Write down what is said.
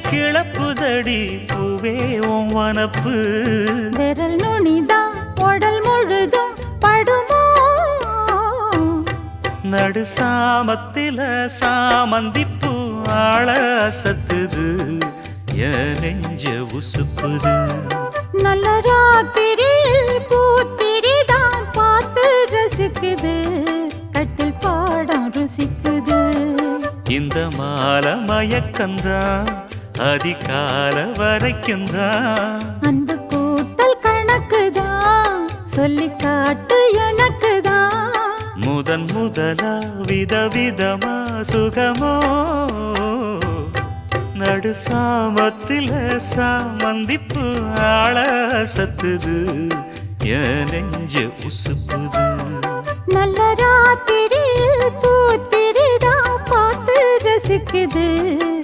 கிளப்புதடி பூவே உன் வனப்பு விரல் நுனிதான் உடல் முழுதும் படுமோ நடு சாமத்தில சாமந்திப்பூ ஆள அசத்துது என் நெஞ்ச உசுப்புது நல்ல ராத்திரியில் பூத்திரிதான் பார்த்து ரசிக்குது கட்டில் பாடம் ருசிக்குது இந்த மால மயக்கந்தான் அதிகால வரைக்கும்தான் அந்த கூட்டல் கணக்குதான் சொல்லி காட்டு எனக்குதான் முதன் முதலா விதவிதமா சுகமோ நடு சாமத்தில சாமந்திப்பு ஆள சத்துது என் நெஞ்ச உசுப்புது நல்ல ராத்திரியில் பூத்திரிதான் பார்த்து ரசிக்குது